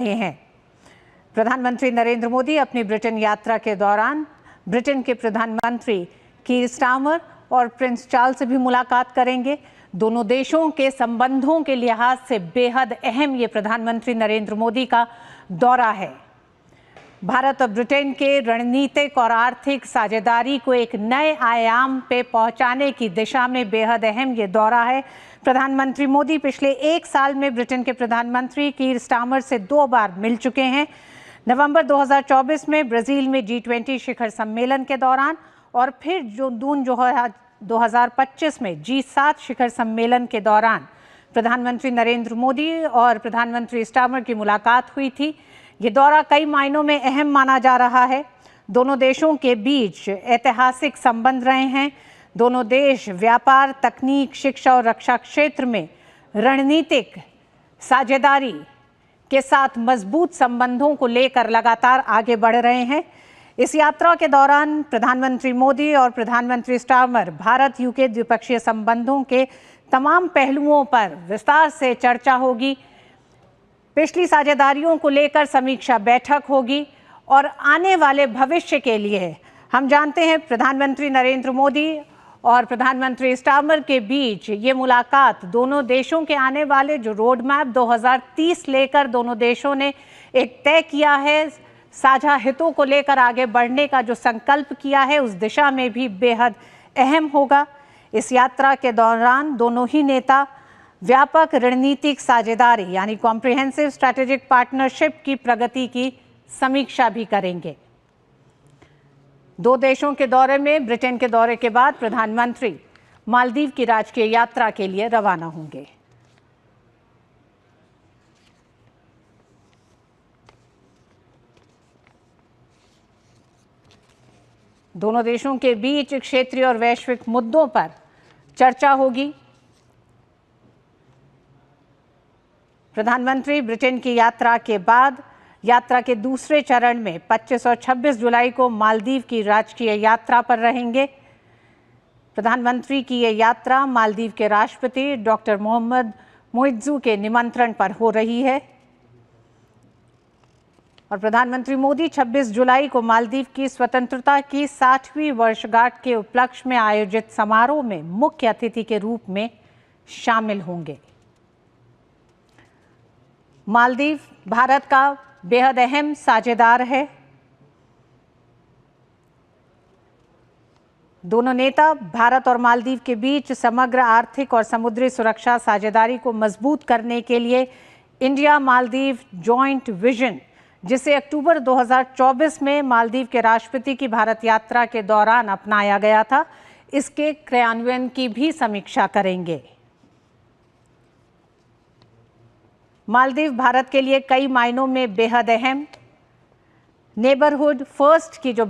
हैं। प्रधानमंत्री नरेंद्र मोदी अपनी ब्रिटेन यात्रा के दौरान ब्रिटेन के प्रधानमंत्री कीर स्टारमर और प्रिंस चार्ल्स से भी मुलाकात करेंगे। दोनों देशों के संबंधों के लिहाज से बेहद अहम ये प्रधानमंत्री नरेंद्र मोदी का दौरा है। भारत और ब्रिटेन के रणनीतिक और आर्थिक साझेदारी को एक नए आयाम पे पहुंचाने की दिशा में बेहद अहम ये दौरा है। प्रधानमंत्री मोदी पिछले एक साल में ब्रिटेन के प्रधानमंत्री कीर स्टारमर से 2 बार मिल चुके हैं। नवंबर 2024 में ब्राजील में G20 शिखर सम्मेलन के दौरान और फिर जून 2025 में G7 शिखर सम्मेलन के दौरान प्रधानमंत्री नरेंद्र मोदी और प्रधानमंत्री स्टारमर की मुलाकात हुई थी। ये दौरा कई मायनों में अहम माना जा रहा है। दोनों देशों के बीच ऐतिहासिक संबंध रहे हैं। दोनों देश व्यापार, तकनीक, शिक्षा और रक्षा क्षेत्र में रणनीतिक साझेदारी के साथ मजबूत संबंधों को लेकर लगातार आगे बढ़ रहे हैं। इस यात्रा के दौरान प्रधानमंत्री मोदी और प्रधानमंत्री स्टारमर भारत यूके द्विपक्षीय संबंधों के तमाम पहलुओं पर विस्तार से चर्चा होगी। पिछली साझेदारियों को लेकर समीक्षा बैठक होगी और आने वाले भविष्य के लिए हम जानते हैं प्रधानमंत्री नरेंद्र मोदी और प्रधानमंत्री स्टारमर के बीच ये मुलाकात दोनों देशों के आने वाले जो रोड मैप 2030 लेकर दोनों देशों ने एक तय किया है, साझा हितों को लेकर आगे बढ़ने का जो संकल्प किया है, उस दिशा में भी बेहद अहम होगा। इस यात्रा के दौरान दोनों ही नेता व्यापक रणनीतिक साझेदारी यानी कॉम्प्रिहेंसिव स्ट्रैटेजिक पार्टनरशिप की प्रगति की समीक्षा भी करेंगे। 2 देशों के दौरे में ब्रिटेन के दौरे के बाद प्रधानमंत्री मालदीव की राजकीय यात्रा के लिए रवाना होंगे। दोनों देशों के बीच क्षेत्रीय और वैश्विक मुद्दों पर चर्चा होगी। प्रधानमंत्री ब्रिटेन की यात्रा के बाद यात्रा के दूसरे चरण में 25 और 26 जुलाई को मालदीव की राजकीय यात्रा पर रहेंगे। प्रधानमंत्री की ये यात्रा मालदीव के राष्ट्रपति डॉक्टर मोहम्मद मोइत्जू के निमंत्रण पर हो रही है और प्रधानमंत्री मोदी 26 जुलाई को मालदीव की स्वतंत्रता की 60वीं वर्षगांठ के उपलक्ष्य में आयोजित समारोह में मुख्य अतिथि के रूप में शामिल होंगे। मालदीव भारत का बेहद अहम साझेदार है। दोनों नेता भारत और मालदीव के बीच समग्र आर्थिक और समुद्री सुरक्षा साझेदारी को मजबूत करने के लिए इंडिया मालदीव जॉइंट विजन, जिसे अक्टूबर 2024 में मालदीव के राष्ट्रपति की भारत यात्रा के दौरान अपनाया गया था, इसके क्रियान्वयन की भी समीक्षा करेंगे। मालदीव भारत के लिए कई मायनों में बेहद अहम नेबरहुड फर्स्ट की जो